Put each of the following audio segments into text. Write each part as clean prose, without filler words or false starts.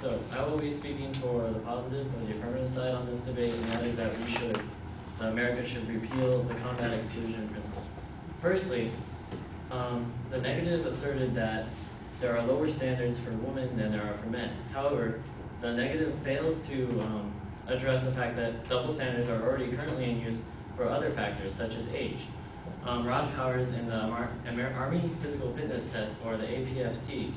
So I will be speaking for the positive or the affirmative side on this debate, and that is that America should repeal the combat exclusion principle. Firstly, the negative asserted that there are lower standards for women than there are for men. However, the negative fails to address the fact that double standards are already currently in use for other factors, such as age. Rod Powers in the Army Physical Fitness Test, or the APFT,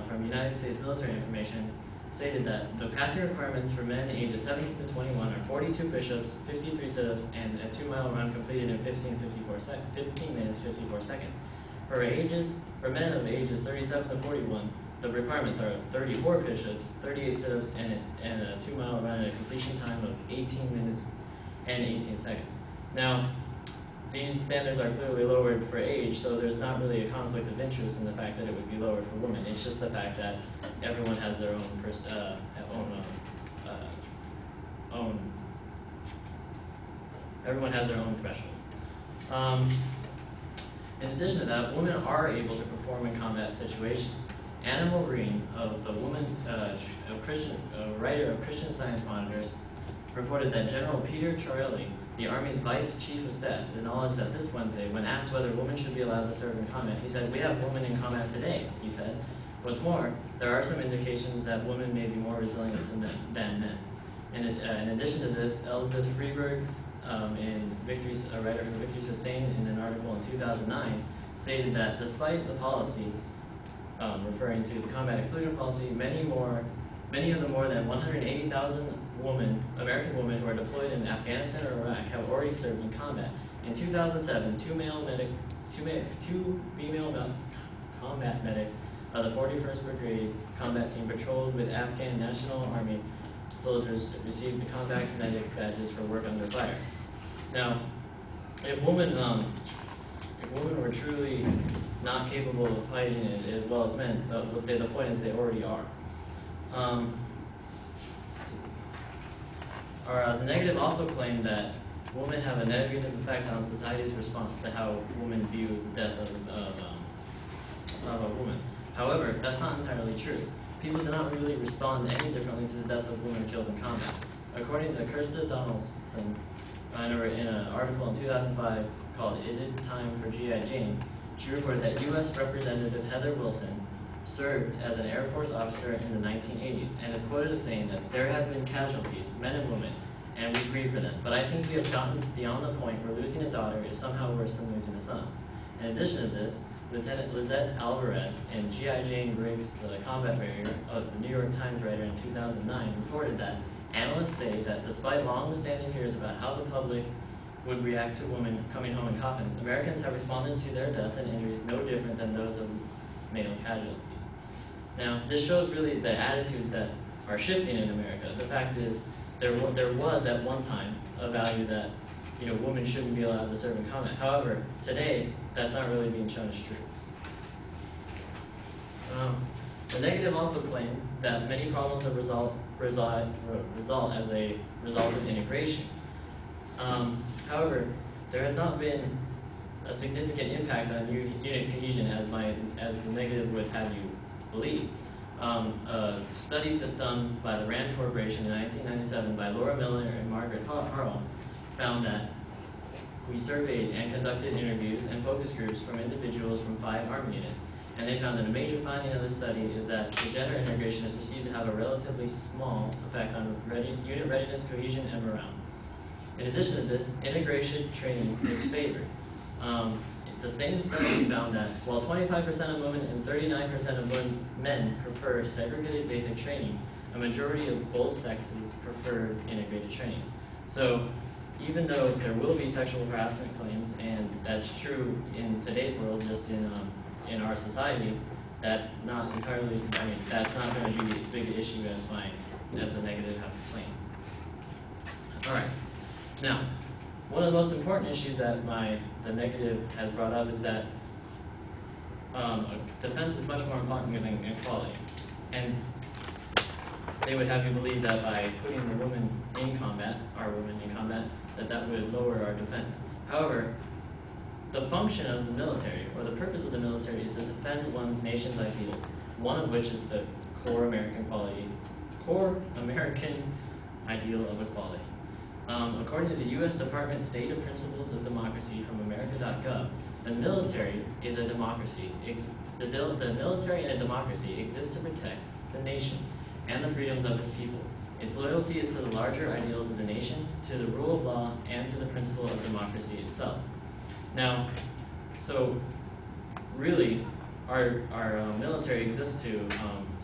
from United States Military Information, stated that the passing requirements for men ages 17 to 21 are 42 push-ups, 53 sit-ups, and a 2-mile run completed in 15 minutes 54 seconds. For men of ages 37 to 41, the requirements are 34 push-ups, 38 sit-ups, and a 2-mile run at a completion time of 18 minutes and 18 seconds. Now, these standards are clearly lowered for age, so there's not really a conflict of interest in the fact that it would be lowered for women. It's just the fact that everyone has their own everyone has their own threshold. In addition to that, women are able to perform in combat situations. Anna Maureen, the writer of Christian Science Monitors, reported that General Peter Chiarelli, the Army's Vice Chief of Staff, acknowledged that this Wednesday, when asked whether women should be allowed to serve in combat, he said, "We have women in combat today," he said. What's more, there are some indications that women may be more resilient than men. In addition to this, Elizabeth Freeberg, a writer for Victory Sustained, in an article in 2009, stated that despite the policy, referring to the combat exclusion policy, many of the more than 180,000 American women who are deployed in Afghanistan or Iraq have already served in combat. In 2007, two female combat medics of the 41st Brigade combat team patrolled with Afghan National Army soldiers received the combat medic badges for work under fire. Now, if women were truly not capable of fighting as well as men, the point is they already are. The negative also claimed that women have a negative effect on society's response to how women view the death of a woman. However, that's not entirely true. People do not really respond any differently to the deaths of women killed in combat. According to Kirsta Donaldson, in an article in 2005 called "Is It Time for G.I. Jane?", she reported that U.S. Representative Heather Wilson served as an Air Force officer in the 1980s and is quoted as saying that there have been casualties, men and women, and we grieve for them. But I think we have gotten beyond the point where losing a daughter is somehow worse than losing a son. In addition to this, Lieutenant Lizette Alvarez and G.I. Jane Briggs, the combat barrier of the New York Times writer in 2009, reported that analysts say that despite long-standing fears about how the public would react to women coming home in coffins, Americans have responded to their deaths and injuries no different than those of male casualties. Now, this shows really the attitudes that are shifting in America. The fact is, there was at one time a value that women shouldn't be allowed to serve in combat. However, today that's not really being shown as true. The negative also claimed that many problems have result as a result of integration. However, there has not been a significant impact on unit cohesion as the negative would have you believe. A study that's done by the RAND Corporation in 1997 by Laura Miller and Margaret Harrell found that we surveyed and conducted interviews and focus groups from individuals from 5 Army units, and they found that a major finding of the study is that the gender integration is perceived to have a relatively small effect on unit readiness, cohesion, and morale. In addition to this, integration training is favored. The same study found that while 25% of women and 39% of men prefer segregated basic training, a majority of both sexes prefer integrated training. So even though there will be sexual harassment claims, and that's true in today's world, just in our society, that's not going to be as big an issue as the negative have claimed. All right. Now, one of the most important issues that the negative has brought up is that defense is much more important than equality. And they would have you believe that by putting the women in combat, that would lower our defense. However, the function of the military, or the purpose of the military, is to defend one's nation's ideals, one of which is the core American quality core American ideal of equality. According to the U.S. Department State of Principles of Democracy from America.gov, the military is a democracy. The military in a democracy exists to protect the nation and the freedoms of its people. Its loyalty is to the larger ideals of the nation, to the rule of law, and to the principle of democracy itself. Now, so really, our military exists to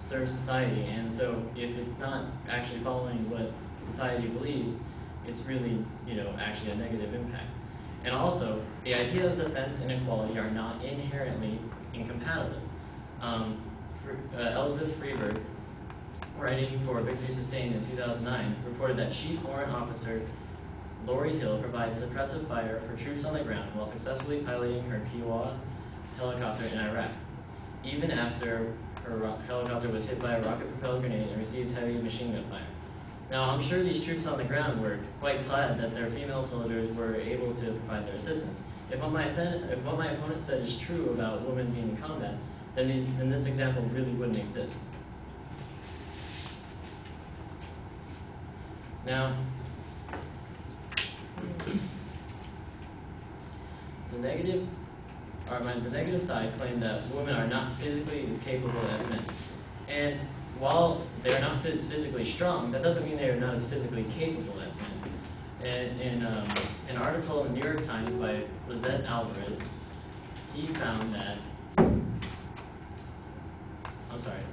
serve society, and so if it's not actually following what society believes, it's really, actually a negative impact. And also, the idea of defense and equality are not inherently incompatible. Elizabeth Freeberg, writing for Victory Sustained in 2009, reported that Chief Warrant Officer Lori Hill provides suppressive fire for troops on the ground while successfully piloting her Kiowa helicopter in Iraq, even after her helicopter was hit by a rocket-propelled grenade and received heavy machine gun fire. Now, I'm sure these troops on the ground were quite glad that their female soldiers were able to provide their assistance. If what my opponent said is true about women being in combat, then this example really wouldn't exist. Now, the negative side claimed that women are not physically as capable as men. And while they are not physically strong, that doesn't mean they are not as physically capable as men. And in an article in the New York Times by Lizette Alvarez, he found that,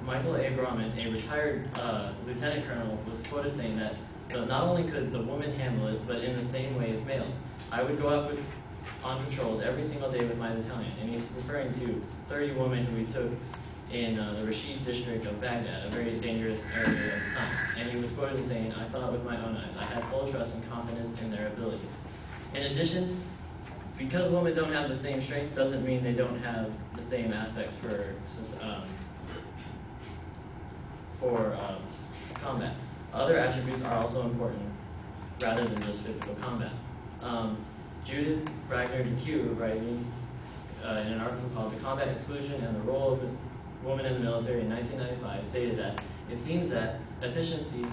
Michael A. Grauman, a retired lieutenant colonel, was quoted saying that not only could the woman handle it, but in the same way as males. I would go out on patrols every single day with my battalion, and he's referring to 30 women who he took in the Rashid district of Baghdad, a very dangerous area at the time. And he was quoted as saying, "I saw it with my own eyes. I had full trust and confidence in their abilities." In addition, because women don't have the same strength doesn't mean they don't have the same aspects for combat. Other attributes are also important rather than just physical combat. Judith Bragner DeQ, writing in an article called "The Combat Exclusion and the Role of the Woman in the Military" in 1995, stated that it seems that efficiency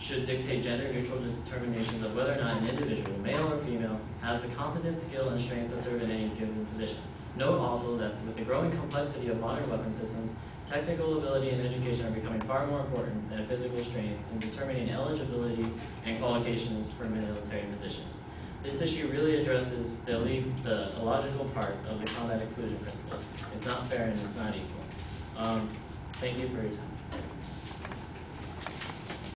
should dictate gender-neutral determinations of whether or not an individual, male or female, has the competence, skill, and strength to serve in any given position. Note also that with the growing complexity of modern weapon systems, technical ability and education are becoming far more important than physical strength in determining eligibility and qualifications for military positions. This issue really addresses the illogical part of the combat exclusion principle. It's not fair and it's not equal. Thank you for your time.